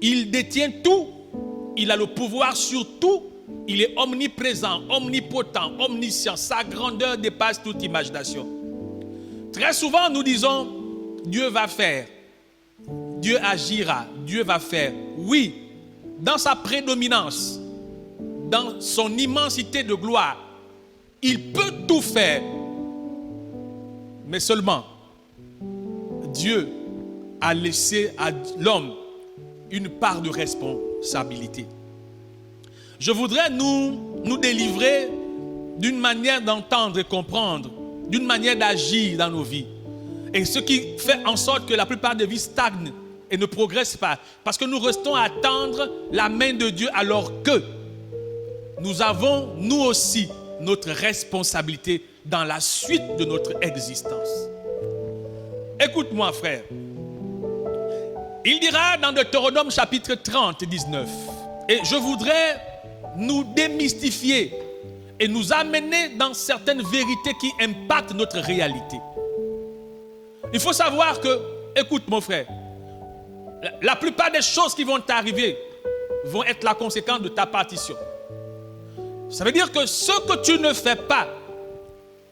Il détient tout. Il a le pouvoir sur tout. Il est omniprésent, omnipotent, omniscient. Sa grandeur dépasse toute imagination. Très souvent, nous disons, Dieu va faire. Dieu agira. Dieu va faire. Oui, dans sa prédominance, dans son immensité de gloire, il peut tout faire. Mais seulement, Dieu a laissé à l'homme une part de responsabilité. Je voudrais nous délivrer d'une manière d'entendre et comprendre, d'une manière d'agir dans nos vies. Et ce qui fait en sorte que la plupart des vies stagnent et ne progressent pas. Parce que nous restons à attendre la main de Dieu alors que nous avons, nous aussi, notre responsabilité dans la suite de notre existence. Écoute-moi, frère. Il dira dans Deutéronome chapitre 30, 19, et je voudrais nous démystifier et nous amener dans certaines vérités qui impactent notre réalité. Il faut savoir que, écoute mon frère, la plupart des choses qui vont t'arriver vont être la conséquence de ta partition. Ça veut dire que ce que tu ne fais pas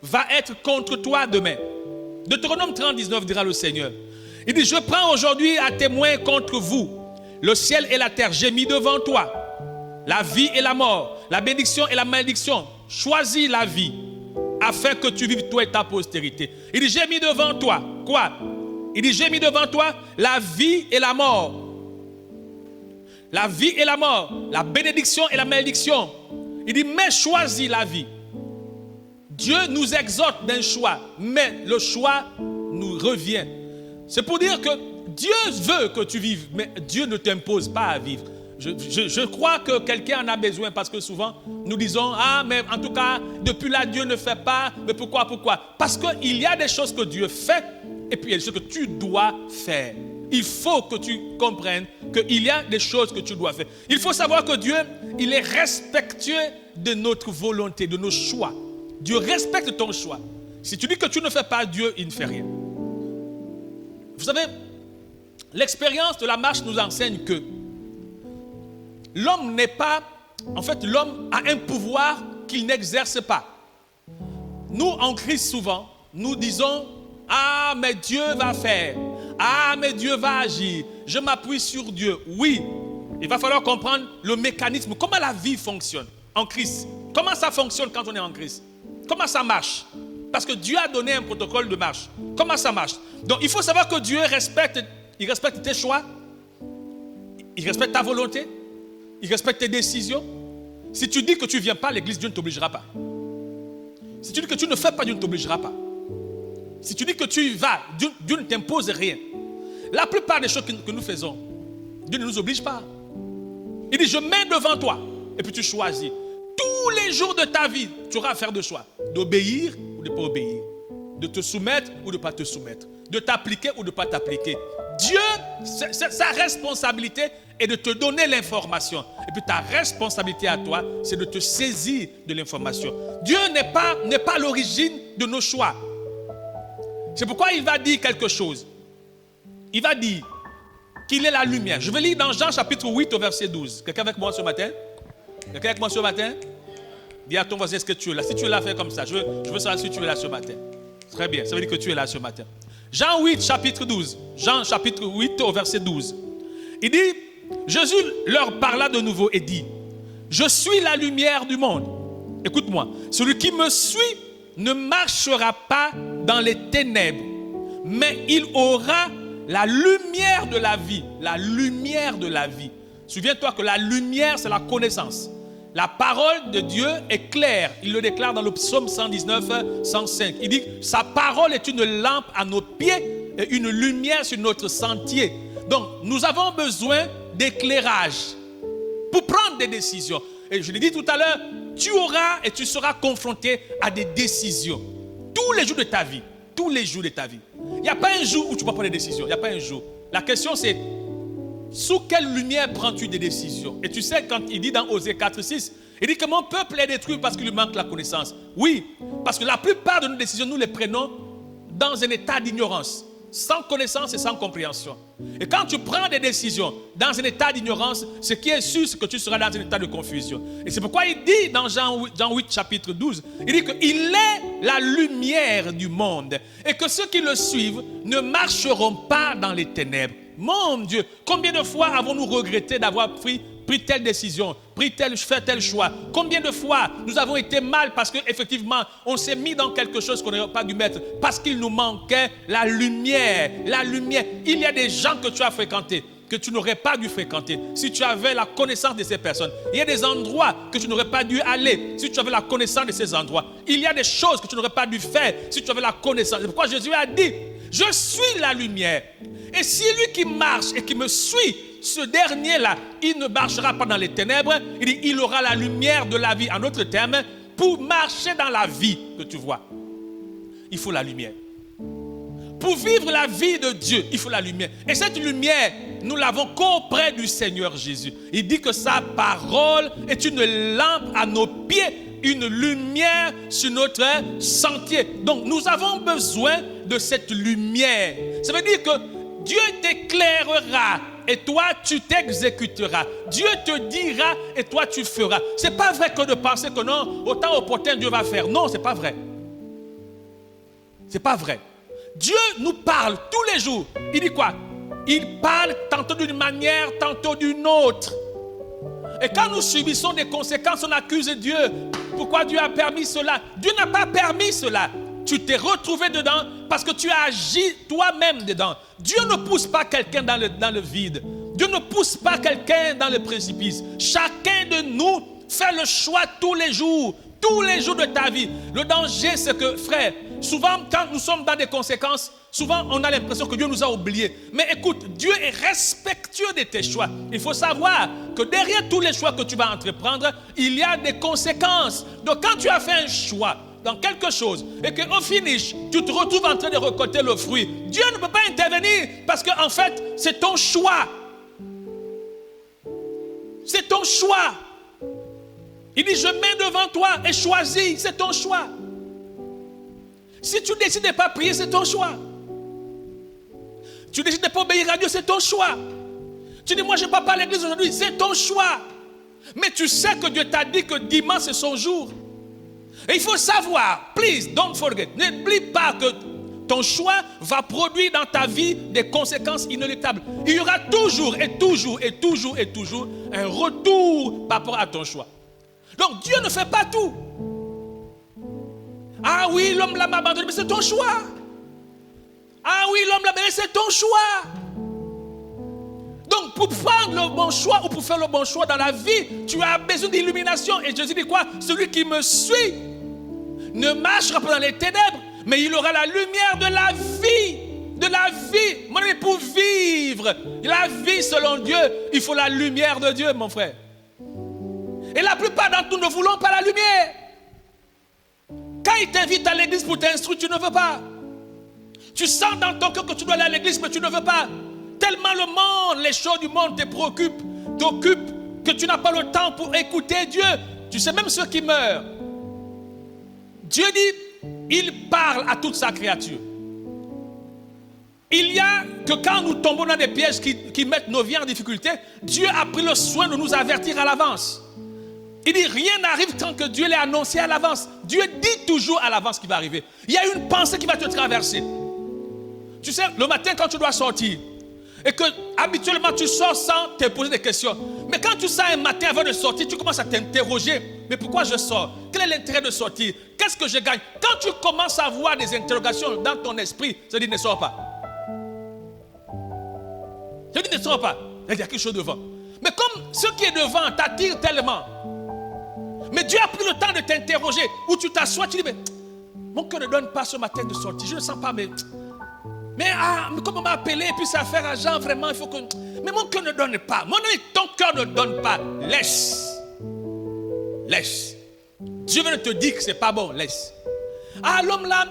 va être contre toi demain. Deutéronome 30, 19 dira le Seigneur. Il dit, je prends aujourd'hui à témoin contre vous le ciel et la terre. J'ai mis devant toi la vie et la mort, la bénédiction et la malédiction. Choisis la vie afin que tu vives toi et ta postérité. Il dit, j'ai mis devant toi quoi? Il dit, j'ai mis devant toi la vie et la mort. La vie et la mort, la bénédiction et la malédiction. Il dit, mais choisis la vie. Dieu nous exhorte d'un choix, mais le choix nous revient. C'est pour dire que Dieu veut que tu vives, mais Dieu ne t'impose pas à vivre. Je crois que quelqu'un en a besoin parce que souvent nous disons, ah mais en tout cas, depuis là Dieu ne fait pas, mais pourquoi? Parce qu'il y a des choses que Dieu fait et puis il y a des choses que tu dois faire. Il faut que tu comprennes qu'il y a des choses que tu dois faire. Il faut savoir que Dieu, il est respectueux de notre volonté, de nos choix. Dieu respecte ton choix. Si tu dis que tu ne fais pas, Dieu, il ne fait rien. Vous savez, l'expérience de la marche nous enseigne que l'homme n'est pas, en fait, l'homme a un pouvoir qu'il n'exerce pas. Nous, en Christ, souvent, nous disons, ah, mais Dieu va faire. Ah, mais Dieu va agir. Je m'appuie sur Dieu. Oui, il va falloir comprendre le mécanisme, comment la vie fonctionne en Christ. Comment ça fonctionne quand on est en Christ? Comment ça marche? Parce que Dieu a donné un protocole de marche. Comment ça marche? Donc, il faut savoir que Dieu respecte tes choix. Il respecte ta volonté. Il respecte tes décisions. Si tu dis que tu ne viens pas à l'église, Dieu ne t'obligera pas. Si tu dis que tu ne fais pas, Dieu ne t'obligera pas. Si tu dis que tu y vas, Dieu ne t'impose rien. La plupart des choses que nous faisons, Dieu ne nous oblige pas. Il dit, je mets devant toi. Et puis tu choisis. Tous les jours de ta vie, tu auras à faire de choix. D'obéir ou de ne pas obéir. De te soumettre ou de ne pas te soumettre. De t'appliquer ou de ne pas t'appliquer. Dieu, sa responsabilité est de te donner l'information. Et puis ta responsabilité à toi, c'est de te saisir de l'information. Dieu n'est pas l'origine de nos choix. C'est pourquoi il va dire quelque chose. Il va dire qu'il est la lumière. Je vais lire dans Jean chapitre 8 au verset 12. Quelqu'un avec moi ce matin? Quelqu'un avec moi ce matin? Dis à ton voisin, est-ce que tu es là? Si tu es là, fais comme ça. Je veux savoir si tu es là ce matin. Très bien, ça veut dire que tu es là ce matin. Jean 8 chapitre 12. Jean chapitre 8 au verset 12. Il dit, Jésus leur parla de nouveau et dit, je suis la lumière du monde. Écoute-moi, celui qui me suit ne marchera pas dans les ténèbres, mais il aura la lumière de la vie. La lumière de la vie. Souviens-toi que la lumière, c'est la connaissance. La parole de Dieu est claire. Il le déclare dans le psaume 119, 105. Il dit, sa parole est une lampe à nos pieds et une lumière sur notre sentier. Donc, nous avons besoin d'éclairage pour prendre des décisions. Et je l'ai dit tout à l'heure, tu auras et tu seras confronté à des décisions. Tous les jours de ta vie. Tous les jours de ta vie. Il n'y a pas un jour où tu peux prendre des décisions. Il n'y a pas un jour. La question c'est, sous quelle lumière prends-tu des décisions? Et tu sais, quand il dit dans Osée 4, 6, il dit que mon peuple est détruit parce qu'il lui manque la connaissance. Oui, parce que la plupart de nos décisions, nous les prenons dans un état d'ignorance. sans connaissance et sans compréhension. Et quand tu prends des décisions dans un état d'ignorance, ce qui est sûr, c'est que tu seras dans un état de confusion. Et c'est pourquoi il dit dans Jean 8, chapitre 12, il dit qu'il est la lumière du monde et que ceux qui le suivent ne marcheront pas dans les ténèbres. Mon Dieu, combien de fois avons-nous regretté d'avoir pris telle décision, fait tel choix? Combien de fois nous avons été mal parce qu'effectivement, on s'est mis dans quelque chose qu'on n'aurait pas dû mettre parce qu'il nous manquait la lumière. La lumière. Il y a des gens que tu as fréquentés que tu n'aurais pas dû fréquenter si tu avais la connaissance de ces personnes. Il y a des endroits que tu n'aurais pas dû aller si tu avais la connaissance de ces endroits. Il y a des choses que tu n'aurais pas dû faire si tu avais la connaissance. C'est pourquoi Jésus a dit, je suis la lumière. Et si lui qui marche et qui me suit, ce dernier-là, il ne marchera pas dans les ténèbres, il dit, il aura la lumière de la vie. En d'autres termes, pour marcher dans la vie que tu vois, il faut la lumière. Pour vivre la vie de Dieu, il faut la lumière. Et cette lumière, nous l'avons qu'auprès du Seigneur Jésus. Il dit que sa parole est une lampe à nos pieds, une lumière sur notre sentier. Donc nous avons besoin de cette lumière. Ça veut dire que Dieu t'éclairera et toi tu t'exécuteras. Dieu te dira et toi tu feras. C'est pas vrai que de penser que non, au temps opportun Dieu va faire. Non, c'est pas vrai. C'est pas vrai. Dieu nous parle tous les jours. Il dit quoi? Il parle tantôt d'une manière, tantôt d'une autre. Et quand nous subissons des conséquences, on accuse Dieu. Pourquoi Dieu a permis cela? Dieu n'a pas permis cela. Tu t'es retrouvé dedans parce que tu as agi toi-même dedans. Dieu ne pousse pas quelqu'un dans le vide. Dieu ne pousse pas quelqu'un dans le précipice. Chacun de nous fait le choix tous les jours de ta vie. Le danger, c'est que, frère, souvent quand nous sommes dans des conséquences, souvent on a l'impression que Dieu nous a oubliés. Mais écoute, Dieu est respectueux de tes choix. Il faut savoir que derrière tous les choix que tu vas entreprendre, il y a des conséquences. Donc quand tu as fait un choix dans quelque chose et qu'au finish, tu te retrouves en train de récolter le fruit, Dieu ne peut pas intervenir parce qu'en fait, c'est ton choix. C'est ton choix. Il dit, je mets devant toi et choisis, c'est ton choix. Si tu décides de ne pas prier, c'est ton choix. Tu décides de ne pas obéir à Dieu, c'est ton choix. Tu dis, moi je ne vais pas à l'église aujourd'hui, c'est ton choix. Mais tu sais que Dieu t'a dit que dimanche c'est son jour. Et il faut savoir, please, don't forget, n'oublie pas que ton choix va produire dans ta vie des conséquences inéluctables. Il y aura toujours et toujours et toujours et toujours un retour par rapport à ton choix. Donc Dieu ne fait pas tout. Ah oui, l'homme l'a abandonné, mais c'est ton choix. Ah oui, l'homme l'a abandonné, c'est ton choix. Donc pour prendre le bon choix ou pour faire le bon choix dans la vie, tu as besoin d'illumination. Et Jésus dit quoi? Celui qui me suit ne marchera pas dans les ténèbres, mais il aura la lumière de la vie. De la vie. Mon ami, pour vivre la vie selon Dieu, il faut la lumière de Dieu, mon frère. Et la plupart d'entre nous ne voulons pas la lumière. Quand il t'invite à l'église pour t'instruire, tu ne veux pas. Tu sens dans ton cœur que tu dois aller à l'église, mais tu ne veux pas. Tellement le monde, les choses du monde te préoccupent, t'occupent, que tu n'as pas le temps pour écouter Dieu. Tu sais, même ceux qui meurent, Dieu dit, il parle à toute sa créature. Il y a que quand nous tombons dans des pièges qui mettent nos vies en difficulté, Dieu a pris le soin de nous avertir à l'avance. Il dit, rien n'arrive tant que Dieu l'ait annoncé à l'avance. Dieu dit toujours à l'avance ce qui va arriver. Il y a une pensée qui va te traverser. Tu sais, le matin quand tu dois sortir, et que habituellement tu sors sans te poser des questions. Mais quand tu sors un matin avant de sortir, tu commences à t'interroger. Mais pourquoi je sors? Quel est l'intérêt de sortir? Qu'est-ce que je gagne? Quand tu commences à avoir des interrogations dans ton esprit, ça dit ne sors pas. Ça dit ne sors pas. Il y a quelque chose devant. Mais comme ce qui est devant t'attire tellement, mais Dieu a pris le temps de t'interroger, où tu t'assois, tu dis, mais mon cœur ne donne pas ce matin de sortir, je ne sens pas, mais comme on m'a appelé, et puis c'est affaire à Jean, vraiment, il faut que... Mais mon cœur ne donne pas. Mon ami, ton cœur ne donne pas. Laisse. Laisse. Dieu vient de te dire que ce n'est pas bon, laisse. Ah, l'homme là,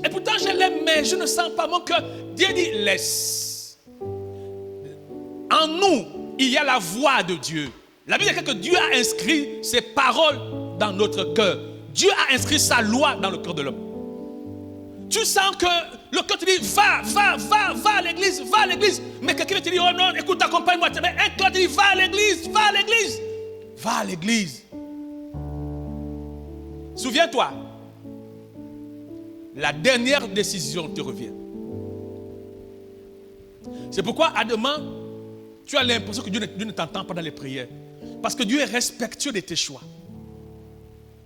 et pourtant je l'aime, mais je ne sens pas mon cœur. Dieu dit, laisse. En nous, il y a la voix de Dieu. La Bible dit que Dieu a inscrit ses paroles dans notre cœur. Dieu a inscrit sa loi dans le cœur de l'homme. Tu sens que le cœur te dit, va à l'église, va à l'église. Mais quelqu'un te dit, oh non, écoute, accompagne-moi. Mais un cœur te dit, va à l'église, va à l'église. Va à l'église. Souviens-toi, la dernière décision te revient. C'est pourquoi à demain, tu as l'impression que Dieu ne t'entend pas dans les prières. Parce que Dieu est respectueux de tes choix.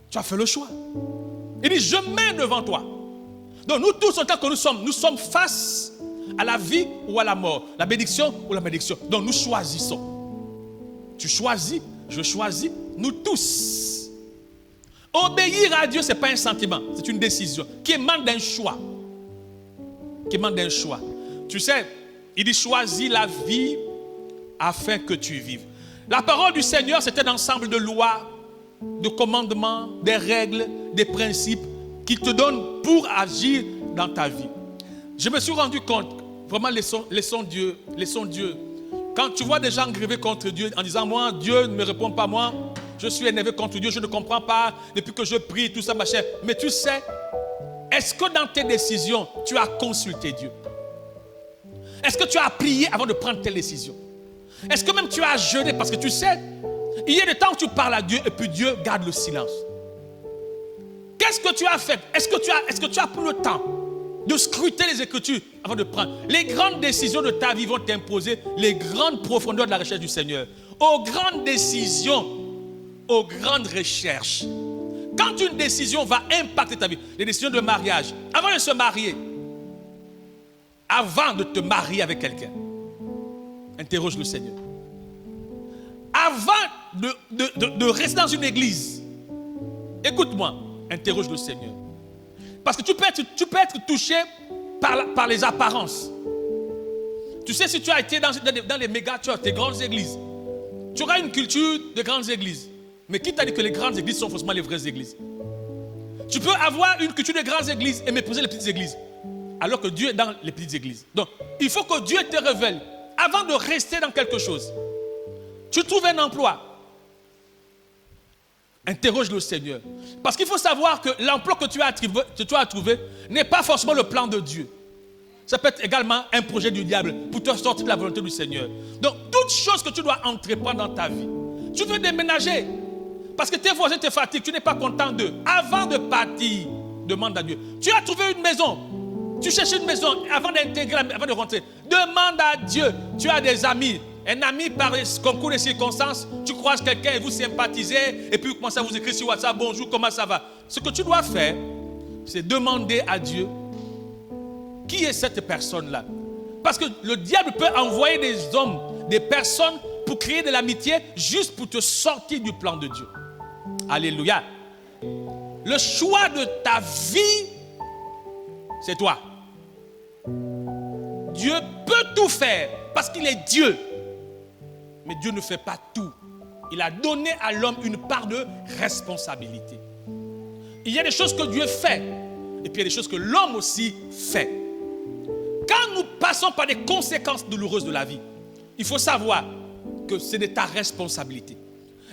Tu as fait le choix. Il dit, je mets devant toi. Donc nous tous, en tant que nous sommes face à la vie ou à la mort, la bénédiction ou la malédiction. Donc nous choisissons. Tu choisis, je choisis, nous tous. Obéir à Dieu, ce n'est pas un sentiment, c'est une décision qui émane d'un choix. Qui émane d'un choix. Tu sais, il dit, choisis la vie afin que tu vives. La parole du Seigneur, c'est un ensemble de lois, de commandements, des règles, des principes qu'il te donne pour agir dans ta vie. Je me suis rendu compte, vraiment laissons Dieu. Quand tu vois des gens gréver contre Dieu en disant, moi, Dieu ne me répond pas, moi, je suis énervé contre Dieu, je ne comprends pas, depuis que je prie, tout ça, machin. Mais tu sais, est-ce que dans tes décisions, tu as consulté Dieu? Est-ce que tu as prié avant de prendre telle décision? Est-ce que même tu as jeûné? Parce que tu sais, il y a des temps où tu parles à Dieu et puis Dieu garde le silence. Qu'est-ce que tu as fait? Est-ce que tu as pris le temps de scruter les Écritures avant de prendre? Les grandes décisions de ta vie vont t'imposer les grandes profondeurs de la recherche du Seigneur. Aux grandes décisions, aux grandes recherches. Quand une décision va impacter ta vie, les décisions de mariage, avant de se marier, avant de te marier avec quelqu'un, interroge le Seigneur. Avant de rester dans une église, écoute-moi, interroge le Seigneur. Parce que tu peux être touché par les apparences. Tu sais, si tu as été dans les méga churches, des grandes églises, tu auras une culture de grandes églises. Mais qui t'a dit que les grandes églises sont forcément les vraies églises? Tu peux avoir une culture de grandes églises et mépriser les petites églises, alors que Dieu est dans les petites églises. Donc, il faut que Dieu te révèle avant de rester dans quelque chose. Tu trouves un emploi, interroge le Seigneur. Parce qu'il faut savoir que l'emploi que tu as trouvé n'est pas forcément le plan de Dieu. Ça peut être également un projet du diable pour te sortir de la volonté du Seigneur. Donc, toute chose que tu dois entreprendre dans ta vie, tu veux déménager parce que tes voisins te fatiguent, tu n'es pas content d'eux. Avant de partir, demande à Dieu. Tu as trouvé une maison, tu cherches une maison avant d'intégrer, avant de rentrer. Demande à Dieu. Tu as des amis. Un ami par concours de circonstances, tu croises quelqu'un et vous sympathisez et puis vous commencez à vous écrire sur WhatsApp, bonjour, comment ça va? Ce que tu dois faire, c'est demander à Dieu qui est cette personne-là. Parce que le diable peut envoyer des hommes, des personnes pour créer de l'amitié juste pour te sortir du plan de Dieu. Alléluia. Le choix de ta vie, c'est toi. Dieu peut tout faire parce qu'il est Dieu. Mais Dieu ne fait pas tout. Il a donné à l'homme une part de responsabilité. Il y a des choses que Dieu fait et puis il y a des choses que l'homme aussi fait. Quand nous passons par des conséquences douloureuses de la vie, il faut savoir que c'est de ta responsabilité.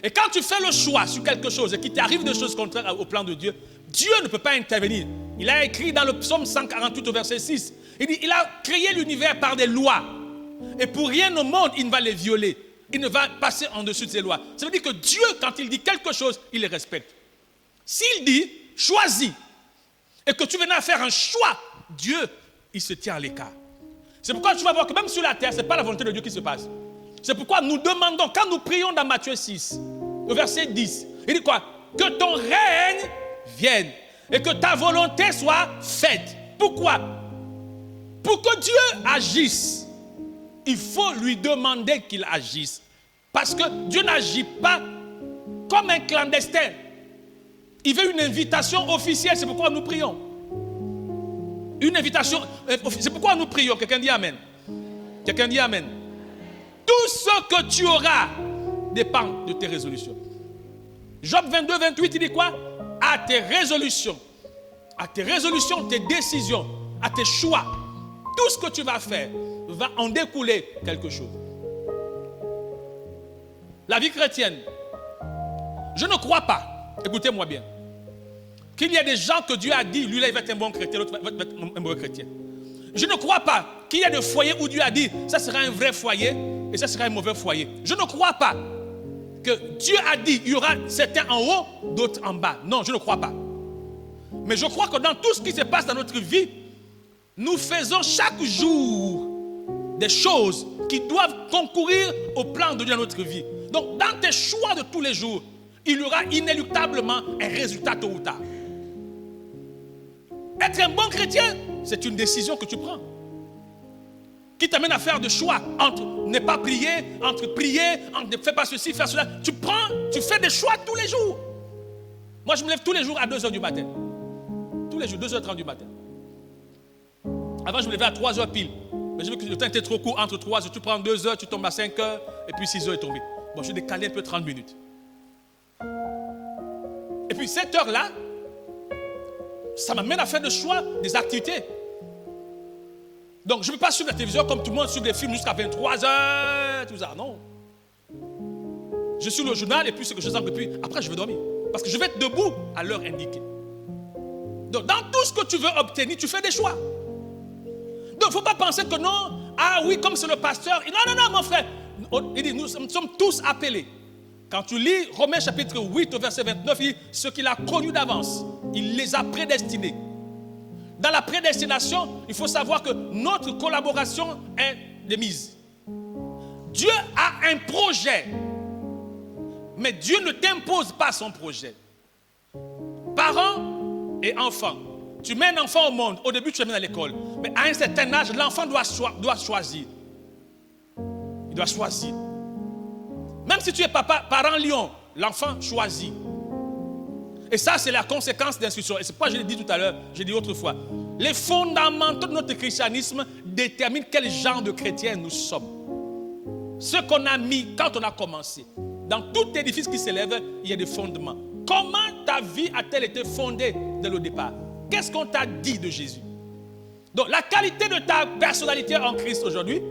Et quand tu fais le choix sur quelque chose et qu'il t'arrive des choses contraires au plan de Dieu, Dieu ne peut pas intervenir. Il a écrit dans le psaume 148 au verset 6, il dit, il a créé l'univers par des lois. Et pour rien au monde, il ne va les violer. Il ne va passer en dessus de ces lois. Ça veut dire que Dieu, quand il dit quelque chose, il les respecte. S'il dit, choisis, et que tu venais à faire un choix, Dieu, il se tient à l'écart. C'est pourquoi tu vas voir que même sur la terre, ce n'est pas la volonté de Dieu qui se passe. C'est pourquoi nous demandons, quand nous prions dans Matthieu 6, au verset 10, il dit quoi? Que ton règne vienne et que ta volonté soit faite. Pourquoi? Pour que Dieu agisse, il faut lui demander qu'il agisse. Parce que Dieu n'agit pas comme un clandestin. Il veut une invitation officielle, c'est pourquoi nous prions. Une invitation, c'est pourquoi nous prions. Quelqu'un dit Amen. Quelqu'un dit Amen. Tout ce que tu auras dépend de tes résolutions. Job 22, 28, il dit quoi? À tes résolutions, tes décisions, à tes choix, tout ce que tu vas faire va en découler quelque chose. La vie chrétienne, je ne crois pas, écoutez-moi bien, qu'il y a des gens que Dieu a dit, lui là il va être un bon chrétien, l'autre va être un mauvais chrétien. Je ne crois pas qu'il y a des foyers où Dieu a dit ça sera un vrai foyer et ça sera un mauvais foyer. Je ne crois pas que Dieu a dit il y aura certains en haut, d'autres en bas. Non, je ne crois pas. Mais je crois que dans tout ce qui se passe dans notre vie, nous faisons chaque jour des choses qui doivent concourir au plan de Dieu dans notre vie. Donc, dans tes choix de tous les jours, il y aura inéluctablement un résultat tôt ou tard. Être un bon chrétien, c'est une décision que tu prends. Qui t'amène à faire des choix entre ne pas prier, entre prier, entre ne fais pas ceci, faire cela. Tu fais des choix tous les jours. Moi, je me lève tous les jours à 2h du matin. Tous les jours, 2h30 du matin. Avant, je me levais à 3h pile. Mais je veux que le temps était trop court. Entre 3h, tu prends 2h, tu tombes à 5h, et puis 6h est tombé. Bon, je décalé un peu 30 minutes. Et puis cette heure-là, ça m'amène à faire des choix, des activités. Donc, je ne peux pas suivre la télévision comme tout le monde suit des films jusqu'à 23h, tout ça. Non. Je suis le journal et puis ce que je sens que puis après, je vais dormir. Parce que je vais être debout à l'heure indiquée. Donc, dans tout ce que tu veux obtenir, tu fais des choix. Donc, il ne faut pas penser que non, ah oui, comme c'est le pasteur. Non, mon frère. Il dit, nous sommes tous appelés. Quand tu lis Romains chapitre 8 au verset 29, il dit, ce qu'il a connu d'avance, il les a prédestinés. Dans la prédestination, il faut savoir que notre collaboration est de mise. Dieu a un projet, mais Dieu ne t'impose pas son projet. Parents et enfants. Tu mets un enfant au monde, au début tu le mets à l'école, mais à un certain âge, l'enfant doit choisir. Il doit choisir. Même si tu es parent lion, l'enfant choisit. Et ça, c'est la conséquence d'instruction. Et c'est pourquoi je l'ai dit tout à l'heure, j'ai dit autrefois. Les fondamentaux de notre christianisme déterminent quel genre de chrétien nous sommes. Ce qu'on a mis quand on a commencé. Dans tout édifice qui s'élève, il y a des fondements. Comment ta vie a-t-elle été fondée dès le départ? Qu'est-ce qu'on t'a dit de Jésus? Donc, la qualité de ta personnalité en Christ aujourd'hui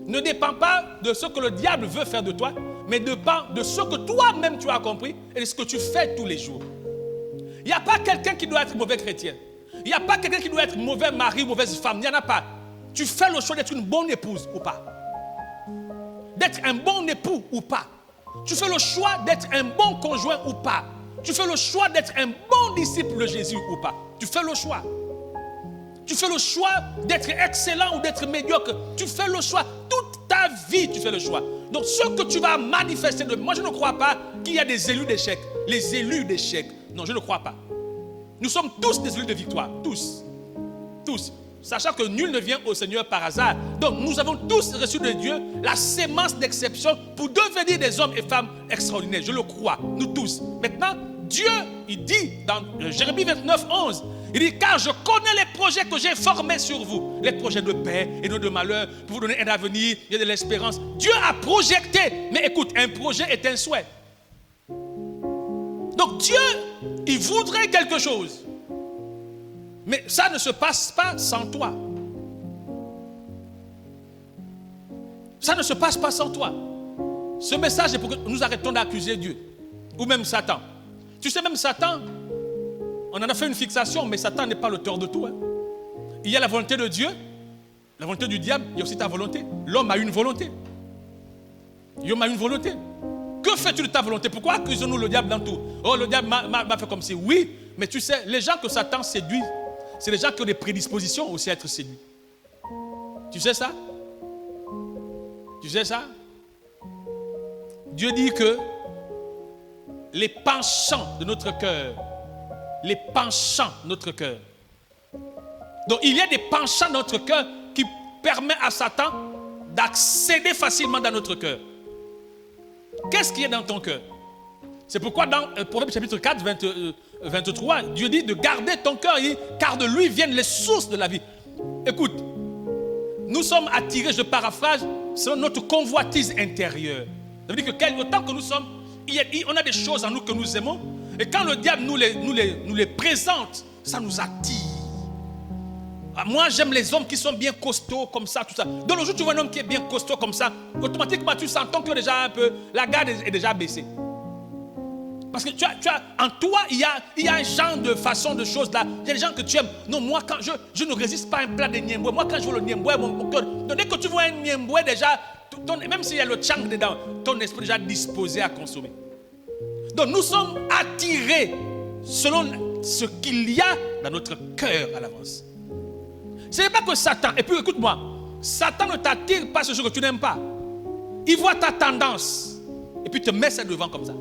ne dépend pas de ce que le diable veut faire de toi, mais dépend de ce que toi-même tu as compris et de ce que tu fais tous les jours. Il n'y a pas quelqu'un qui doit être mauvais chrétien. Il n'y a pas quelqu'un qui doit être mauvais mari, mauvaise femme. Il n'y en a pas. Tu fais le choix d'être une bonne épouse ou pas. D'être un bon époux ou pas. Tu fais le choix d'être un bon conjoint ou pas. Tu fais le choix d'être un bon disciple de Jésus ou pas. Tu fais le choix. Tu fais le choix d'être excellent ou d'être médiocre. Tu fais le choix. Toute ta vie, tu fais le choix. Donc, ce que tu vas manifester, moi je ne crois pas qu'il y a des élus d'échec. Les élus d'échec. Non, je ne crois pas. Nous sommes tous des élus de victoire. Tous. Tous. Sachant que nul ne vient au Seigneur par hasard. Donc, nous avons tous reçu de Dieu la sémence d'exception pour devenir des hommes et femmes extraordinaires. Je le crois. Nous tous. Maintenant, Dieu, il dit dans Jérémie 29, 11, il dit, car je connais les projets que j'ai formés sur vous, les projets de paix et non de malheur, pour vous donner un avenir et de l'espérance. Dieu a projeté, mais écoute, un projet est un souhait. Donc Dieu, il voudrait quelque chose, mais ça ne se passe pas sans toi. Ça ne se passe pas sans toi. Ce message est pour que nous arrêtons d'accuser Dieu, ou même Satan. Tu sais, même Satan, on en a fait une fixation, mais Satan n'est pas l'auteur de tout. Hein. Il y a la volonté de Dieu, la volonté du diable, il y a aussi ta volonté. L'homme a une volonté. L'homme a une volonté. Que fais-tu de ta volonté? Pourquoi accusons-nous le diable dans tout? Oh, le diable m'a fait comme si. Oui, mais tu sais, les gens que Satan séduit, c'est les gens qui ont des prédispositions aussi à être séduits. Tu sais ça? Tu sais ça? Dieu dit que les penchants de notre cœur, les penchants de notre cœur. Donc il y a des penchants dans notre cœur qui permettent à Satan d'accéder facilement dans notre cœur. Qu'est-ce qui est dans ton cœur? C'est pourquoi dans Proverbe chapitre 4, 23, Dieu dit de garder ton cœur, car de lui viennent les sources de la vie. Écoute, nous sommes attirés, je paraphrase, selon notre convoitise intérieure. Ça veut dire que autant que nous sommes, on a des choses en nous que nous aimons, et quand le diable nous les présente, ça nous attire. Moi, j'aime les hommes qui sont bien costauds comme ça, tout ça. Donc le jour où tu vois un homme qui est bien costaud comme ça, automatiquement tu sens ton cœur déjà un peu, la garde est déjà baissée. Parce que en toi, il y a un genre de façon de choses là. Il y a des gens que tu aimes. Non, moi, quand je ne résiste pas à un plat de niemboué. Moi, quand je vois le niemboué, mon cœur. Dès que tu vois un niemboué, déjà, même s'il y a le tchang dedans, ton esprit est déjà disposé à consommer. Donc, nous sommes attirés selon ce qu'il y a dans notre cœur à l'avance. Ce n'est pas que Satan. Et puis, écoute-moi, Satan ne t'attire pas sur ce que tu n'aimes pas. Il voit ta tendance et puis te met ça devant comme ça.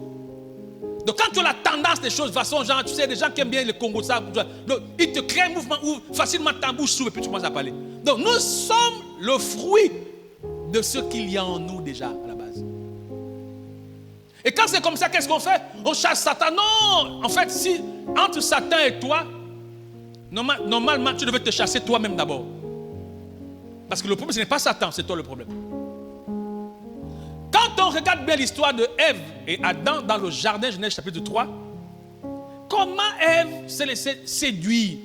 Donc quand tu as la tendance des choses, de façon, genre, tu sais, des gens qui aiment bien les Congo, ça, donc, ils te créent un mouvement où facilement ta bouche s'ouvre et puis tu commences à parler. Donc nous sommes le fruit de ce qu'il y a en nous déjà à la base. Et quand c'est comme ça, qu'est-ce qu'on fait? On chasse Satan. Non, en fait, si entre Satan et toi, normalement, tu devais te chasser toi-même d'abord. Parce que le problème, ce n'est pas Satan, c'est toi le problème. Quand on regarde bien l'histoire de Ève et Adam dans le jardin, Genèse chapitre 3, comment Ève s'est laissée séduire?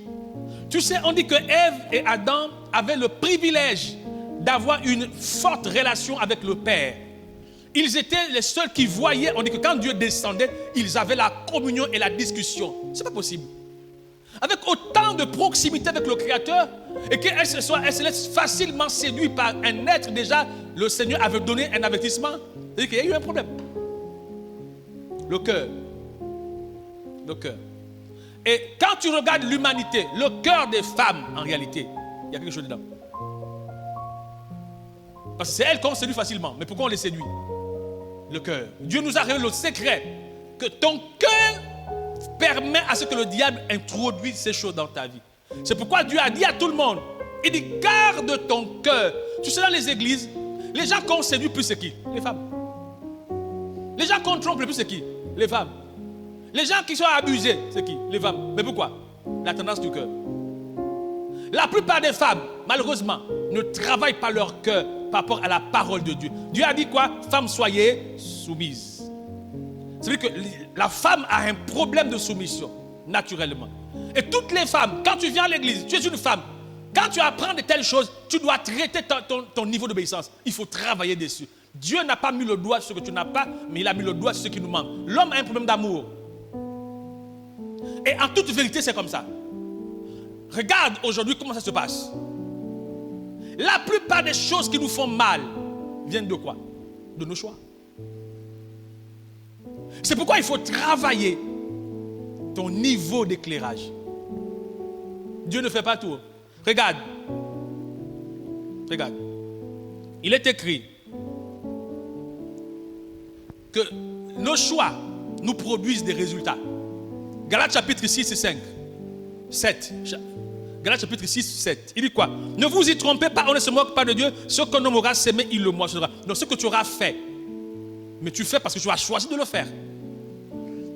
Tu sais, on dit que Ève et Adam avaient le privilège d'avoir une forte relation avec le Père. Ils étaient les seuls qui voyaient, on dit que quand Dieu descendait, ils avaient la communion et la discussion. C'est pas possible. Avec autant de proximité avec le Créateur, et qu'elle se laisse facilement séduire par un être déjà, le Seigneur avait donné un avertissement. C'est-à-dire qu'il y a eu un problème. Le cœur. Le cœur. Et quand tu regardes l'humanité, le cœur des femmes, en réalité, il y a quelque chose dedans. Parce que c'est elles qu'on séduit facilement. Mais pourquoi on les séduit? Le cœur. Dieu nous a révélé le secret que ton cœur permet à ce que le diable introduise ces choses dans ta vie. C'est pourquoi Dieu a dit à tout le monde, il dit, garde ton cœur. Tu sais, dans les églises, les gens qu'on séduit plus, c'est qui? Les femmes. Les gens qu'on trompe le plus, c'est qui? Les femmes. Les gens qui sont abusés, c'est qui? Les femmes. Mais pourquoi? La tendance du cœur. La plupart des femmes, malheureusement, ne travaillent pas leur cœur par rapport à la parole de Dieu. Dieu a dit quoi? Femmes, soyez soumises. C'est-à-dire que la femme a un problème de soumission, naturellement. Et toutes les femmes, quand tu viens à l'église, tu es une femme. Quand tu apprends de telles choses, tu dois traiter ton niveau d'obéissance. Il faut travailler dessus. Dieu n'a pas mis le doigt sur ce que tu n'as pas, mais il a mis le doigt sur ce qui nous manque. L'homme a un problème d'amour. Et en toute vérité, c'est comme ça. Regarde aujourd'hui comment ça se passe. La plupart des choses qui nous font mal viennent de quoi? De nos choix. C'est pourquoi il faut travailler ton niveau d'éclairage. Dieu ne fait pas tout. Regarde. Regarde. Il est écrit que nos choix nous produisent des résultats. Galates chapitre 6 et 5. 7. Galates chapitre 6, 7. Il dit quoi? Ne vous y trompez pas, on ne se moque pas de Dieu. Ce qu'un homme aura sémé, il le moissonnera. Donc ce que tu auras fait, mais tu fais parce que tu as choisi de le faire.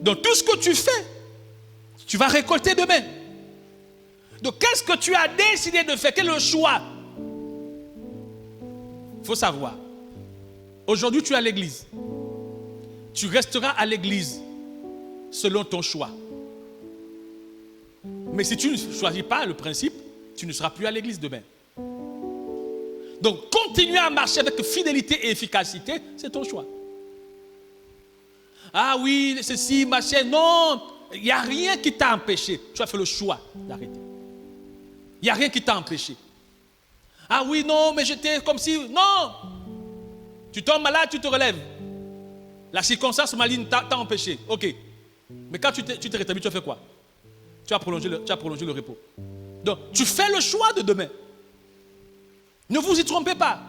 Donc tout ce que tu fais, tu vas récolter demain. Donc qu'est-ce que tu as décidé de faire? Quel est le choix? Il faut savoir. Aujourd'hui tu es à l'église. Tu resteras à l'église selon ton choix. Mais si tu ne choisis pas le principe, tu ne seras plus à l'église demain. Donc continuer à marcher avec fidélité et efficacité, c'est ton choix. Ah oui, ceci, machin, non, il n'y a rien qui t'a empêché. Tu as fait le choix d'arrêter. Il n'y a rien qui t'a empêché. Ah oui, non, mais j'étais comme si... Non! Tu tombes malade, tu te relèves. La circonstance maligne t'a empêché. Ok. Mais quand tu t'es rétabli, tu as fait quoi? Tu as prolongé le repos. Donc, tu fais le choix de demain. Ne vous y trompez pas.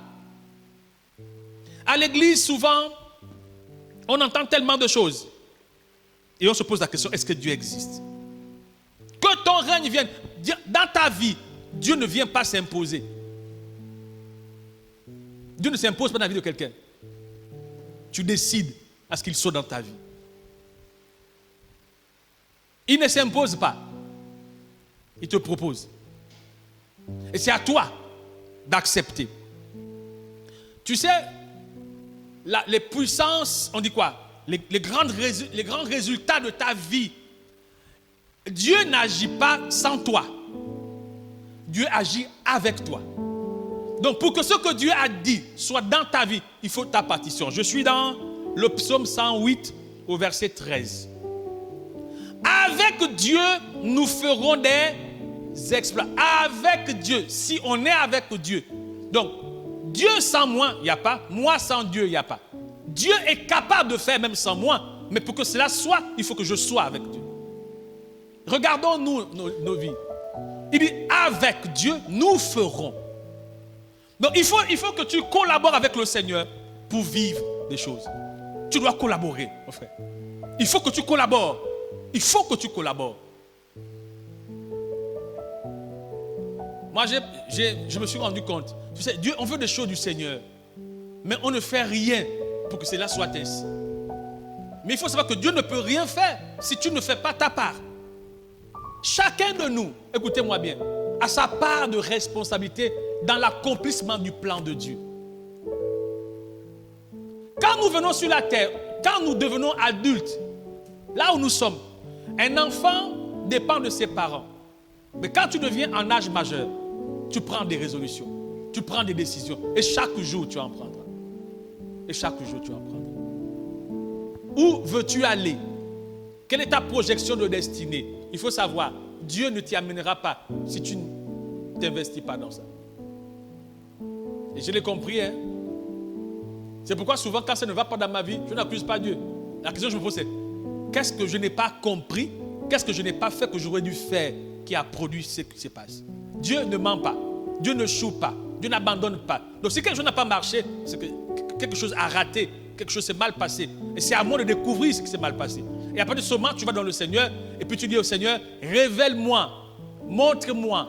À l'église, souvent, on entend tellement de choses. Et on se pose la question, est-ce que Dieu existe? Que ton règne vienne. Dans ta vie, Dieu ne vient pas s'imposer. Dieu ne s'impose pas dans la vie de quelqu'un. Tu décides à ce qu'il soit dans ta vie. Il ne s'impose pas. Il te propose. Et c'est à toi d'accepter. Tu sais, les puissances, on dit quoi? Les grands résultats de ta vie. Dieu n'agit pas sans toi. Dieu agit avec toi. Donc pour que ce que Dieu a dit soit dans ta vie, il faut ta partition. Je suis dans le psaume 108 au verset 13. Avec Dieu, nous ferons des exploits. Avec Dieu, si on est avec Dieu. Donc, Dieu sans moi, il n'y a pas. Moi sans Dieu, il n'y a pas. Dieu est capable de faire même sans moi. Mais pour que cela soit, il faut que je sois avec Dieu. Regardons nos vies. Il dit, avec Dieu, nous ferons. Donc, il faut que tu collabores avec le Seigneur pour vivre des choses. Tu dois collaborer, mon frère. Il faut que tu collabores. Il faut que tu collabores. Moi, je me suis rendu compte. Tu sais, Dieu, on veut des choses du Seigneur. Mais on ne fait rien pour que cela soit ainsi. Mais il faut savoir que Dieu ne peut rien faire si tu ne fais pas ta part. Chacun de nous, écoutez-moi bien, a sa part de responsabilité dans l'accomplissement du plan de Dieu. Quand nous venons sur la terre, quand nous devenons adultes, là où nous sommes, un enfant dépend de ses parents. Mais quand tu deviens en âge majeur, tu prends des résolutions, tu prends des décisions. Et chaque jour, tu en prendras. Et chaque jour, tu en prendras. Où veux-tu aller? Quelle est ta projection de destinée? Il faut savoir, Dieu ne t'y amènera pas si tu ne t'investis pas dans ça. Et je l'ai compris, hein? C'est pourquoi souvent, quand ça ne va pas dans ma vie, je n'accuse pas Dieu. La question que je me pose, c'est qu'est-ce que je n'ai pas compris? Qu'est-ce que je n'ai pas fait que j'aurais dû faire qui a produit ce qui se passe? Dieu ne ment pas. Dieu ne choue pas. Dieu n'abandonne pas. Donc si quelque chose n'a pas marché, c'est que quelque chose a raté. Quelque chose s'est mal passé. Et c'est à moi de découvrir ce qui s'est mal passé. Et à partir de ce moment, tu vas dans le Seigneur et puis tu dis au Seigneur, révèle-moi, montre-moi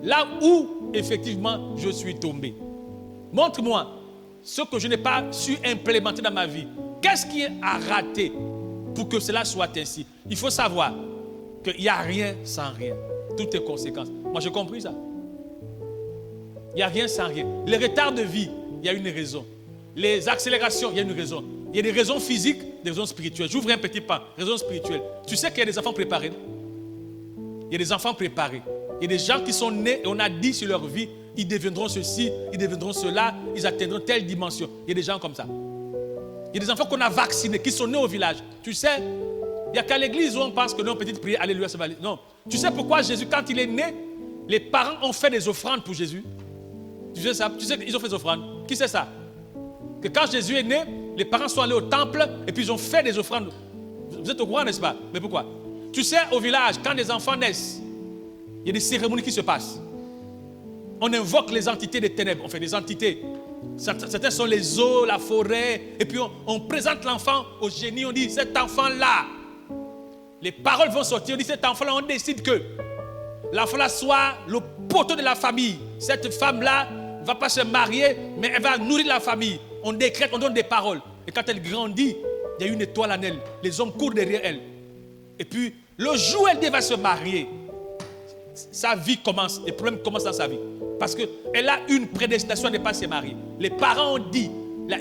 là où effectivement je suis tombé. Montre-moi ce que je n'ai pas su implémenter dans ma vie. Qu'est-ce qui a raté pour que cela soit ainsi? Il faut savoir qu'il n'y a rien sans rien. Toutes les conséquences. Moi, j'ai compris ça. Il n'y a rien sans rien. Les retards de vie, il y a une raison. Les accélérations, il y a une raison. Il y a des raisons physiques, des raisons spirituelles. J'ouvre un petit pas. Raisons spirituelles. Tu sais qu'il y a des enfants préparés. Il y a des enfants préparés. Il y a des gens qui sont nés et on a dit sur leur vie, ils deviendront ceci, ils deviendront cela, ils atteindront telle dimension. Il y a des gens comme ça. Il y a des enfants qu'on a vaccinés, qui sont nés au village. Tu sais, il n'y a qu'à l'église où on pense que non, petite prière, alléluia, ça va aller. Non. Tu sais pourquoi Jésus, quand il est né, les parents ont fait des offrandes pour Jésus? Tu sais ça? Tu sais qu'ils ont fait des offrandes? Qui sait ça? Que quand Jésus est né, les parents sont allés au temple et puis ils ont fait des offrandes. Vous êtes au courant, n'est-ce pas? Mais pourquoi? Tu sais, au village, quand des enfants naissent, il y a des cérémonies qui se passent. On invoque les entités des ténèbres. On fait des entités. Certains sont les eaux, la forêt. Et puis on présente l'enfant au génie. On dit, cet enfant-là, les paroles vont sortir. On dit, cet enfant-là, on décide que l'enfant-là soit le poteau de la famille. Cette femme-là ne va pas se marier, mais elle va nourrir la famille. On décrète, on donne des paroles. Et quand elle grandit, il y a une étoile en elle. Les hommes courent derrière elle. Et puis, le jour où elle va se marier, sa vie commence. Les problèmes commencent dans sa vie. Parce qu'elle a une prédestination à ne pas se marier. Les parents ont dit,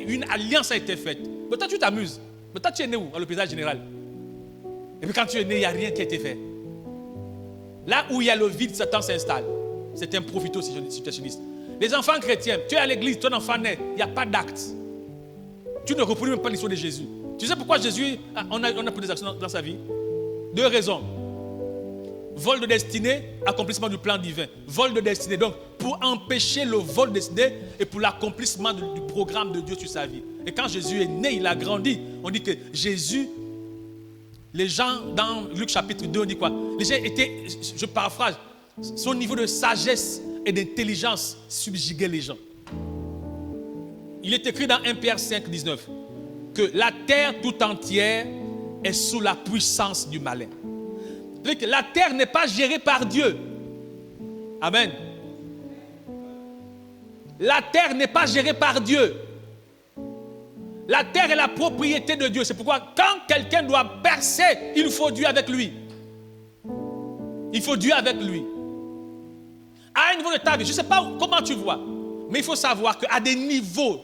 une alliance a été faite. Mais toi, tu t'amuses. Mais toi, tu es né où? À l'hôpital général. Et puis quand tu es né, il n'y a rien qui a été fait. Là où il y a le vide, Satan s'installe. C'est un profito-situationniste. Les enfants chrétiens, tu es à l'église, ton enfant naît, il n'y a pas d'acte. Tu ne reproduis même pas l'histoire de Jésus. Tu sais pourquoi Jésus, on a pris des actions dans sa vie? Deux raisons. Vol de destinée, accomplissement du plan divin. Vol de destinée, donc pour empêcher le vol de destinée et pour l'accomplissement du programme de Dieu sur sa vie. Et quand Jésus est né, il a grandi. On dit que Jésus, les gens dans Luc chapitre 2, on dit quoi? Les gens étaient, je paraphrase, son niveau de sagesse et d'intelligence subjuguait les gens. Il est écrit dans 1 Pierre 5, 19 que la terre tout entière est sous la puissance du malin. C'est-à-dire que la terre n'est pas gérée par Dieu. Amen. La terre n'est pas gérée par Dieu. La terre est la propriété de Dieu. C'est pourquoi quand quelqu'un doit percer, il faut Dieu avec lui. Il faut Dieu avec lui. À un niveau de ta vie, je ne sais pas comment tu vois, mais il faut savoir qu'à des niveaux,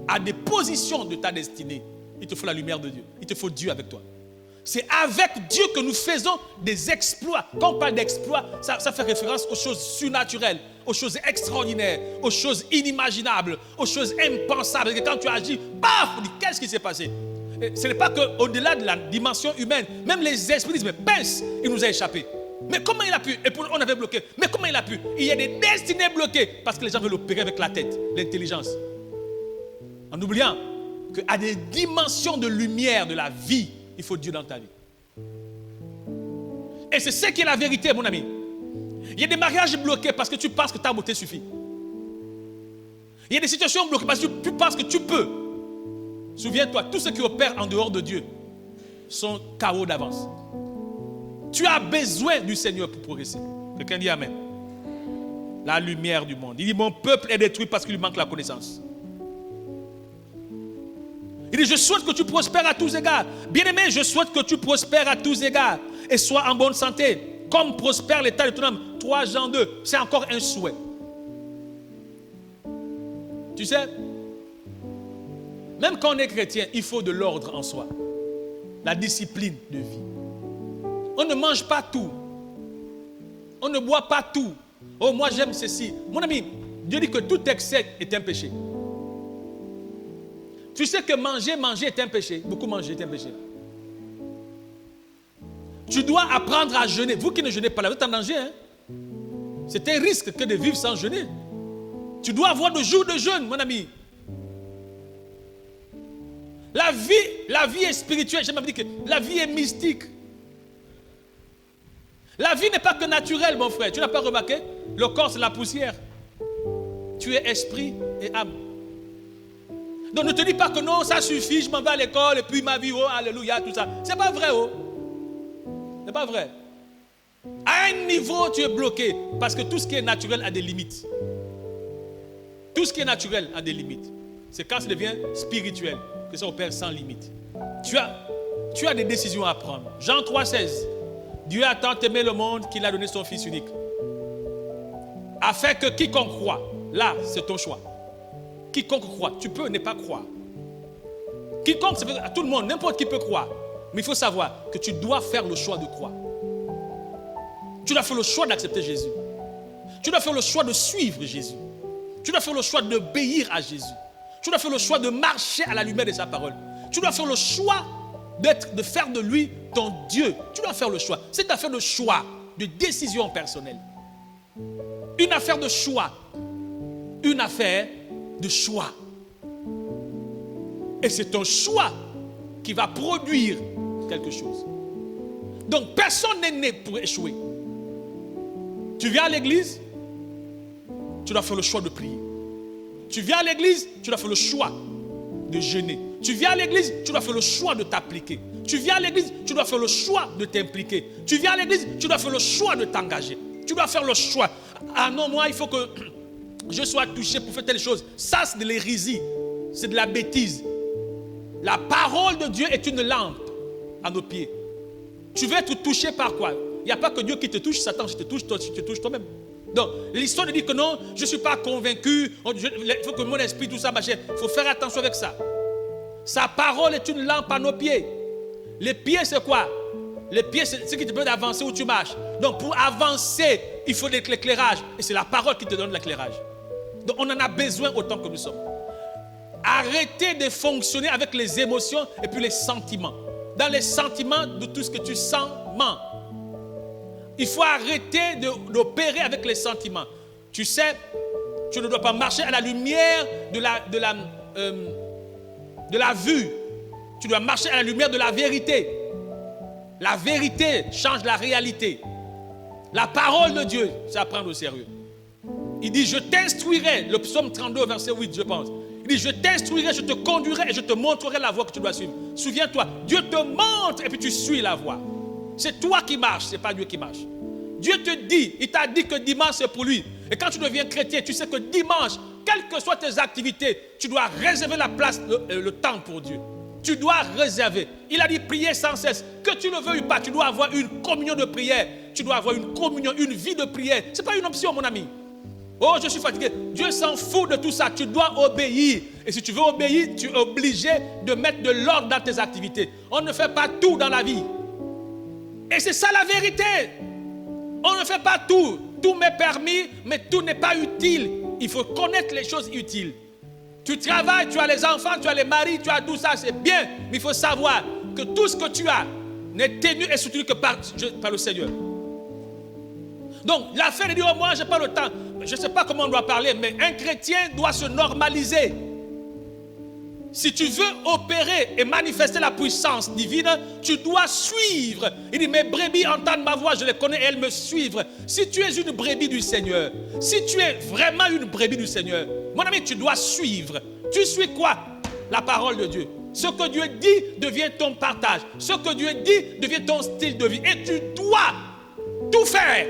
à des positions de ta destinée, il te faut la lumière de Dieu. Il te faut Dieu avec toi. C'est avec Dieu que nous faisons des exploits. Quand on parle d'exploits, ça fait référence aux choses surnaturelles, aux choses extraordinaires, aux choses inimaginables, aux choses impensables. Et quand tu agis, paf, qu'est-ce qui s'est passé? ce n'est pas qu'au-delà de la dimension humaine, même les esprits disent, mais pince, il nous a échappé. Mais comment il a pu? Et on avait bloqué. Mais comment il a pu? Il y a des destinées bloquées parce que les gens veulent opérer avec la tête, l'intelligence. En oubliant qu'à des dimensions de lumière de la vie, il faut Dieu dans ta vie. Et c'est ce qui est la vérité, mon ami. Il y a des mariages bloqués parce que tu penses que ta beauté suffit. Il y a des situations bloquées parce que tu penses que tu peux. Souviens-toi, tous ceux qui opèrent en dehors de Dieu sont KO d'avance. Tu as besoin du Seigneur pour progresser. Quelqu'un dit Amen. La lumière du monde. Il dit, mon peuple est détruit parce qu'il lui manque la connaissance. Il dit, je souhaite que tu prospères à tous égards. Bien-aimé, je souhaite que tu prospères à tous égards et sois en bonne santé, comme prospère l'état de ton âme. 3 Jean 2, c'est encore un souhait. Tu sais, même quand on est chrétien, il faut de l'ordre en soi. La discipline de vie. On ne mange pas tout. On ne boit pas tout. Oh, moi j'aime ceci. Mon ami, Dieu dit que tout excès est un péché. Tu sais que manger est un péché. Beaucoup manger est un péché. Tu dois apprendre à jeûner. Vous qui ne jeûnez pas, là, vous êtes en danger. Hein? C'est un risque que de vivre sans jeûner. Tu dois avoir des jours de jeûne, mon ami. La vie est spirituelle. J'ai même dit que la vie est mystique. La vie n'est pas que naturelle, mon frère. Tu n'as pas remarqué? Le corps, c'est la poussière. Tu es esprit et âme. Donc ne te dis pas que non, ça suffit, je m'en vais à l'école et puis ma vie, oh, alléluia, tout ça. C'est pas vrai, oh. C'est pas vrai. À un niveau, tu es bloqué parce que tout ce qui est naturel a des limites. Tout ce qui est naturel a des limites. C'est quand ça devient spirituel que ça opère sans limite. Tu as des décisions à prendre. Jean 3,16. Dieu a tant aimé le monde qu'il a donné son Fils unique. Afin que quiconque croit, là, c'est ton choix. Quiconque croit, tu peux ne pas croire. Quiconque, c'est tout le monde, n'importe qui peut croire. Mais il faut savoir que tu dois faire le choix de croire. Tu dois faire le choix d'accepter Jésus. Tu dois faire le choix de suivre Jésus. Tu dois faire le choix d'obéir à Jésus. Tu dois faire le choix de marcher à la lumière de sa parole. Tu dois faire le choix de faire de lui ton Dieu. Tu dois faire le choix. C'est une affaire de choix, de décision personnelle. Une affaire de choix. Une affaire de choix. Et c'est ton choix qui va produire quelque chose. Donc personne n'est né pour échouer. Tu viens à l'église, tu dois faire le choix de prier. Tu viens à l'église, tu dois faire le choix de jeûner. Tu viens à l'église, tu dois faire le choix de t'appliquer. Tu viens à l'église, tu dois faire le choix de t'impliquer. Tu viens à l'église, tu dois faire le choix de t'engager. Tu dois faire le choix. Ah non, moi, il faut que je sois touché pour faire telle chose. Ça, c'est de l'hérésie. C'est de la bêtise. La parole de Dieu est une lampe à nos pieds. Tu veux être touché par quoi? Il n'y a pas que Dieu qui te touche, Satan, je te touche, toi, tu te touches toi-même. Donc, l'histoire dit que non, je ne suis pas convaincu, il faut que mon esprit, tout ça, machin. Il faut faire attention avec ça. Sa parole est une lampe à nos pieds. Les pieds, c'est quoi? Les pieds, c'est ce qui te permet d'avancer où tu marches. Donc, pour avancer, il faut de l'éclairage. Et c'est la parole qui te donne l'éclairage. Donc, on en a besoin autant que nous sommes. Arrêtez de fonctionner avec les émotions et puis les sentiments. Dans les sentiments, de tout ce que tu sens, ment. Il faut arrêter d'opérer avec les sentiments. Tu sais, tu ne dois pas marcher à la lumière de la vue. Tu dois marcher à la lumière de la vérité. La vérité change la réalité. La parole de Dieu, c'est à prendre au sérieux. Il dit, je t'instruirai, le psaume 32, verset 8, je pense. Il dit, je t'instruirai, je te conduirai et je te montrerai la voie que tu dois suivre. Souviens-toi, Dieu te montre et puis tu suis la voie. C'est toi qui marches, ce n'est pas Dieu qui marche. Dieu te dit, il t'a dit que dimanche c'est pour lui. Et quand tu deviens chrétien, tu sais que dimanche, quelles que soient tes activités, tu dois réserver la place, le temps pour Dieu. Tu dois réserver. Il a dit prier sans cesse. Que tu le veuilles ou pas, tu dois avoir une communion de prière. Tu dois avoir une communion, une vie de prière. Ce n'est pas une option, mon ami. Oh, je suis fatigué. Dieu s'en fout de tout ça. Tu dois obéir. Et si tu veux obéir, tu es obligé de mettre de l'ordre dans tes activités. On ne fait pas tout dans la vie. Et c'est ça la vérité. On ne fait pas tout. Tout m'est permis, mais tout n'est pas utile. Il faut connaître les choses utiles. Tu travailles, tu as les enfants, tu as les maris, tu as tout ça, c'est bien. Mais il faut savoir que tout ce que tu as n'est tenu et soutenu que par le Seigneur. Donc, l'affaire est de dire, moi, je n'ai pas le temps. Je ne sais pas comment on doit parler, mais un chrétien doit se normaliser. Si tu veux opérer et manifester la puissance divine, tu dois suivre. Il dit, mes brebis entendent ma voix, je les connais et elles me suivent. Si tu es une brebis du Seigneur, si tu es vraiment une brebis du Seigneur, mon ami, tu dois suivre. Tu suis quoi? La parole de Dieu. Ce que Dieu dit devient ton partage. Ce que Dieu dit devient ton style de vie. Et tu dois tout faire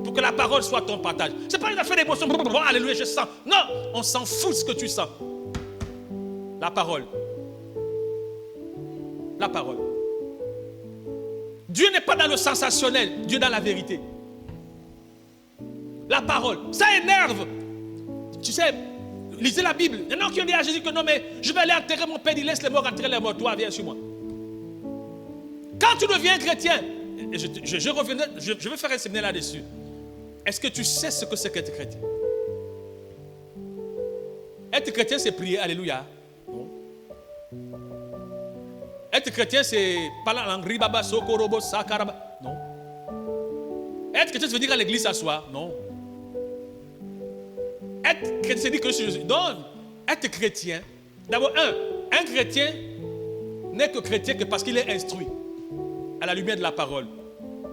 pour que la parole soit ton partage. Ce n'est pas une affaire d'émotion. Alléluia, je sens. Non, on s'en fout de ce que tu sens. La parole. La parole. Dieu n'est pas dans le sensationnel. Dieu est dans la vérité. La parole. Ça énerve. Tu sais, lisez la Bible. Il y en a qui ont dit à Jésus que non, mais je vais aller enterrer mon père. Il laisse les morts enterrer les morts. Toi, viens sur moi. Quand tu deviens chrétien, je vais faire un séminaire là-dessus. Est-ce que tu sais ce que c'est qu'être chrétien? Être chrétien, c'est prier. Alléluia. Non. Être chrétien, c'est parler en langue. Ribaba, sokorobo, sakaraba. Non. Être chrétien, ça veut dire à l'église s'asseoir. Non. Être chrétien, c'est dire que je suis Jésus. Non. Être chrétien, d'abord, un chrétien n'est que chrétien que parce qu'il est instruit à la lumière de la parole.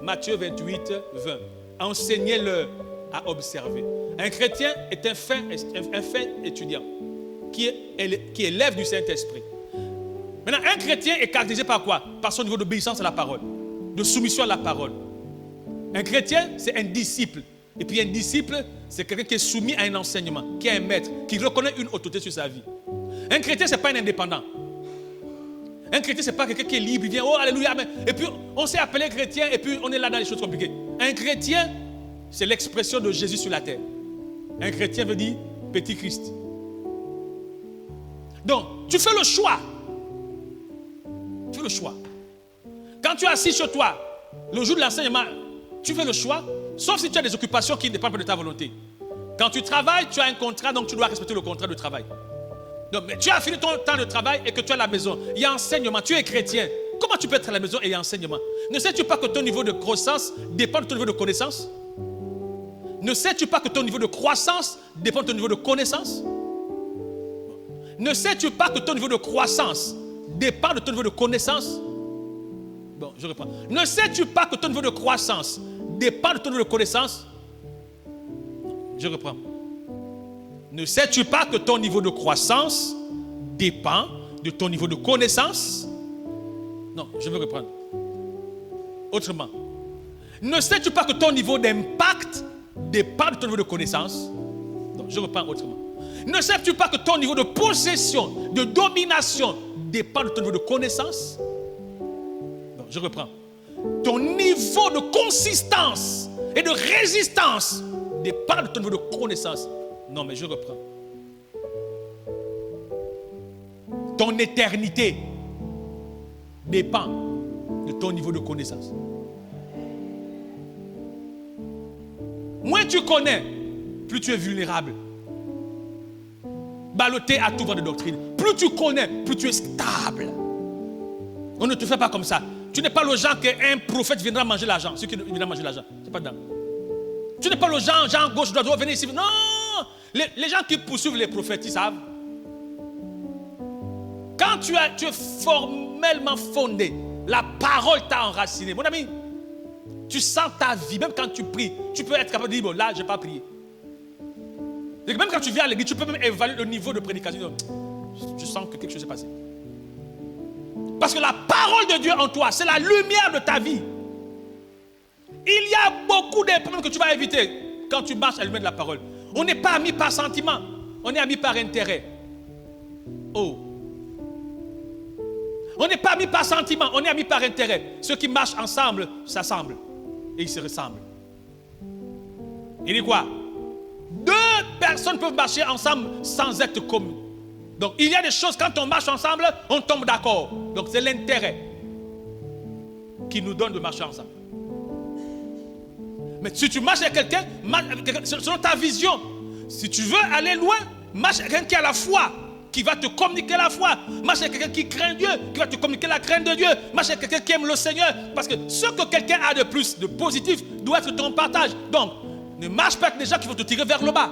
Matthieu 28, 20. Enseignez-leur à observer. Un chrétien est un fin étudiant qui élève du Saint-Esprit. Maintenant, un chrétien est caractérisé par quoi? Par son niveau d'obéissance à la parole, de soumission à la parole. Un chrétien, c'est un disciple. Et puis un disciple, c'est quelqu'un qui est soumis à un enseignement, qui est un maître, qui reconnaît une autorité sur sa vie. Un chrétien, ce n'est pas un indépendant. Un chrétien, ce n'est pas quelqu'un qui est libre, il vient, oh alléluia, et puis on s'est appelé chrétien, et puis on est là dans les choses compliquées. Un chrétien, c'est l'expression de Jésus sur la terre. Un chrétien veut dire petit Christ. Donc, tu fais le choix. Tu fais le choix. Quand tu es assis chez toi, le jour de l'enseignement, tu fais le choix, sauf si tu as des occupations qui ne dépendent pas de ta volonté. Quand tu travailles, tu as un contrat, donc tu dois respecter le contrat de travail. Donc, mais tu as fini ton temps de travail et que tu es à la maison. Il y a enseignement, tu es chrétien. Comment tu peux être à la maison et il y a enseignement? Ne sais-tu pas que ton niveau de croissance dépend de ton niveau de connaissance? Ne sais-tu pas que ton niveau de croissance dépend de ton niveau de connaissance? Ne sais-tu pas que ton niveau de croissance dépend de ton niveau de connaissance? Bon, je reprends. Ne sais-tu pas que ton niveau de croissance dépend de ton niveau de connaissance? Je reprends. Ne sais-tu pas que ton niveau de croissance dépend de ton niveau de connaissance? Non, je vais reprendre. Autrement. Ne sais-tu pas que ton niveau d'impact dépend de ton niveau de connaissance? Non, je reprends autrement. Ne sais-tu pas que ton niveau de possession, de domination dépend de ton niveau de connaissance? Non, je reprends. Ton niveau de consistance et de résistance dépend de ton niveau de connaissance. Non, mais je reprends. Ton éternité dépend de ton niveau de connaissance. Moins tu connais, plus tu es vulnérable. Ballotté à tout vent de doctrine. Plus tu connais, plus tu es stable. On ne te fait pas comme ça. Tu n'es pas le genre qu'un prophète viendra manger l'argent. Ceux qui viendront manger l'argent. C'est pas dedans. Tu n'es pas le genre gauche, droite, venez ici. Non! Les gens qui poursuivent les prophètes, ils savent. Quand tu es formellement fondé, la parole t'a enraciné. Mon ami, tu sens ta vie. Même quand tu pries, tu peux être capable de dire, bon, là, je n'ai pas prié. Et même quand tu viens à l'église, tu peux même évaluer le niveau de prédication. Je sens que quelque chose s'est passé. Parce que la parole de Dieu en toi, c'est la lumière de ta vie. Il y a beaucoup de problèmes que tu vas éviter quand tu marches à la lumière de la parole. On n'est pas amis par sentiment, on est amis par intérêt. Oh. On n'est pas amis par sentiment, on est amis par intérêt. Ceux qui marchent ensemble s'assemblent et ils se ressemblent. Il dit quoi? Deux personnes peuvent marcher ensemble sans être communes. Donc il y a des choses, quand on marche ensemble, on tombe d'accord. Donc c'est l'intérêt qui nous donne de marcher ensemble. Mais si tu marches avec quelqu'un, selon ta vision, si tu veux aller loin, marche avec quelqu'un qui a la foi, qui va te communiquer la foi. Marche avec quelqu'un qui craint Dieu, qui va te communiquer la crainte de Dieu. Marche avec quelqu'un qui aime le Seigneur. Parce que ce que quelqu'un a de plus de positif doit être ton partage. Donc, ne marche pas avec des gens qui vont te tirer vers le bas.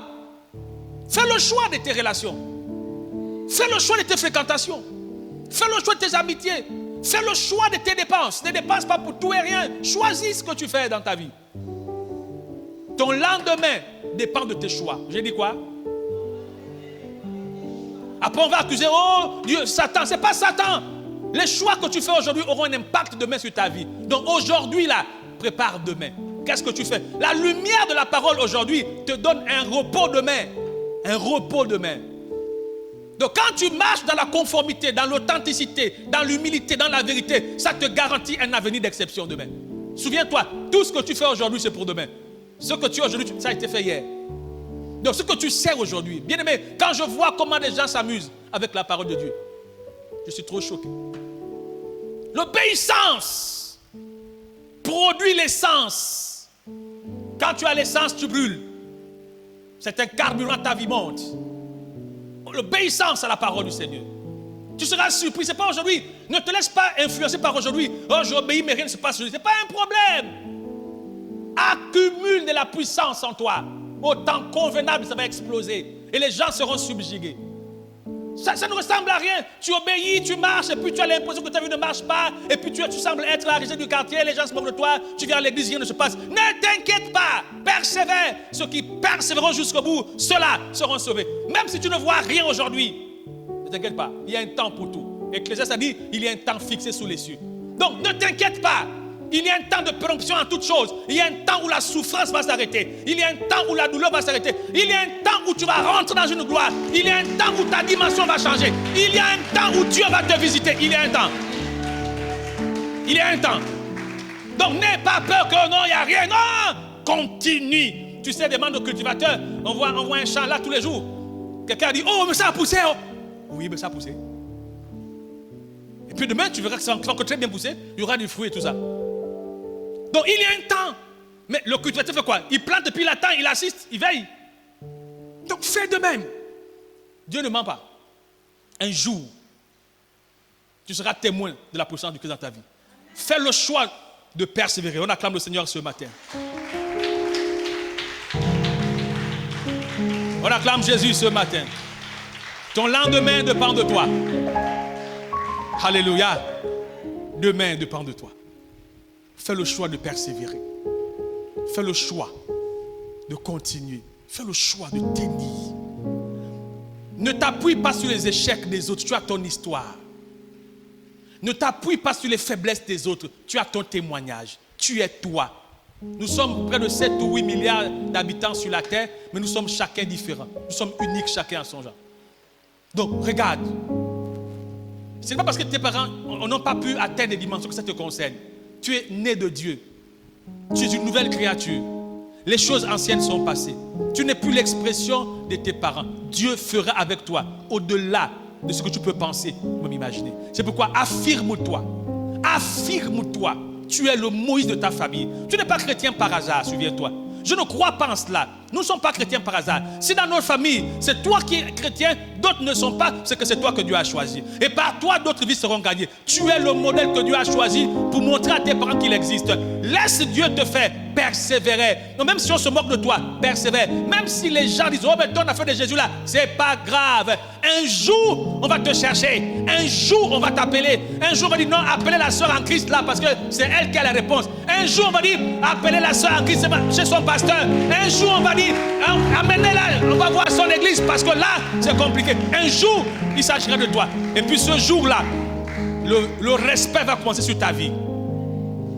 Fais le choix de tes relations. Fais le choix de tes fréquentations. Fais le choix de tes amitiés. Fais le choix de tes dépenses. Ne dépense pas pour tout et rien. Choisis ce que tu fais dans ta vie. Ton lendemain dépend de tes choix. J'ai dit quoi? Après on va accuser, oh Dieu, Satan. C'est pas Satan. Les choix que tu fais aujourd'hui auront un impact demain sur ta vie. Donc aujourd'hui là, prépare demain. Qu'est-ce que tu fais? La lumière de la parole aujourd'hui te donne un repos demain. Un repos demain. Donc quand tu marches dans la conformité, dans l'authenticité, dans l'humilité, dans la vérité, ça te garantit un avenir d'exception demain. Souviens-toi, tout ce que tu fais aujourd'hui, c'est pour demain. Ce que tu as aujourd'hui, ça a été fait hier. Donc ce que tu sais aujourd'hui, bien aimé, quand je vois comment les gens s'amusent avec la parole de Dieu, je suis trop choqué. L'obéissance produit l'essence. Quand tu as l'essence, tu brûles. C'est un carburant, ta vie monte. L'obéissance à la parole du Seigneur. Tu seras surpris. Ce n'est pas aujourd'hui. Ne te laisse pas influencer par aujourd'hui. Oh, j'obéis, mais rien ne se passe aujourd'hui. Ce n'est pas un problème. Accumule de la puissance en toi. Au temps convenable, ça va exploser. Et les gens seront subjugués. Ça ne ressemble à rien. Tu obéis, tu marches, et puis tu as l'impression que ta vie ne marche pas. Et puis tu sembles être la risée du quartier. Les gens se moquent de toi. Tu viens à l'église, rien ne se passe. Ne t'inquiète pas. Persévère. Ceux qui persévéreront jusqu'au bout, ceux-là seront sauvés. Même si tu ne vois rien aujourd'hui, ne t'inquiète pas. Il y a un temps pour tout. Ecclésiaste a dit, il y a un temps fixé sous les cieux. Donc ne t'inquiète pas. Il y a un temps de péremption en toutes choses. Il y a un temps où la souffrance va s'arrêter. Il y a un temps où la douleur va s'arrêter. Il y a un temps où tu vas rentrer dans une gloire. Il y a un temps où ta dimension va changer. Il y a un temps où Dieu va te visiter. Il y a un temps. Il y a un temps. Donc n'aie pas peur que non, il n'y a rien. Non, continue. Tu sais, demande au cultivateur. On voit un champ là tous les jours. Quelqu'un dit, oh, mais ça a poussé. Oh. Oui, mais ça a poussé. Et puis demain, tu verras que ça va encore très bien pousser. Il y aura du fruit et tout ça. Donc il y a un temps. Mais le cultivateur fait quoi? Il plante depuis il attend, il assiste, il veille. Donc fais de même. Dieu ne ment pas. Un jour, tu seras témoin de la puissance du Christ dans ta vie. Fais le choix de persévérer. On acclame le Seigneur ce matin. On acclame Jésus ce matin. Ton lendemain dépend de toi. Alléluia. Demain dépend de toi. Fais le choix de persévérer. Fais le choix de continuer. Fais le choix de tenir. Ne t'appuie pas sur les échecs des autres. Tu as ton histoire. Ne t'appuie pas sur les faiblesses des autres. Tu as ton témoignage. Tu es toi. Nous sommes près de 7 ou 8 milliards d'habitants sur la terre, mais nous sommes chacun différents. Nous sommes uniques, chacun à son genre. Donc, regarde. Ce n'est pas parce que tes parents n'ont pas pu atteindre des dimensions que ça te concerne. Tu es né de Dieu. Tu es une nouvelle créature. Les choses anciennes sont passées. Tu n'es plus l'expression de tes parents. Dieu fera avec toi au-delà de ce que tu peux penser ou même imaginer. C'est pourquoi affirme-toi. Affirme-toi. Tu es le Moïse de ta famille. Tu n'es pas chrétien par hasard, souviens-toi. Je ne crois pas en cela. Nous ne sommes pas chrétiens par hasard. Si dans notre famille, c'est toi qui es chrétien, d'autres ne sont pas, c'est que c'est toi que Dieu a choisi. Et par toi, d'autres vies seront gagnées. Tu es le modèle que Dieu a choisi pour montrer à tes parents qu'il existe. Laisse Dieu te faire persévérer. Donc même si on se moque de toi, persévère. Même si les gens disent, oh mais ton affaire de Jésus là, c'est pas grave. Un jour, on va te chercher. Un jour, on va t'appeler. Un jour, on va dire, non, appelez la soeur en Christ là, parce que c'est elle qui a la réponse. Un jour, on va dire, appelez la soeur en Christ chez son pasteur. Un jour, on va dire, amenez-la, on va voir son église, parce que là, c'est compliqué. Un jour, il s'agira de toi. Et puis ce jour-là, le respect va commencer sur ta vie.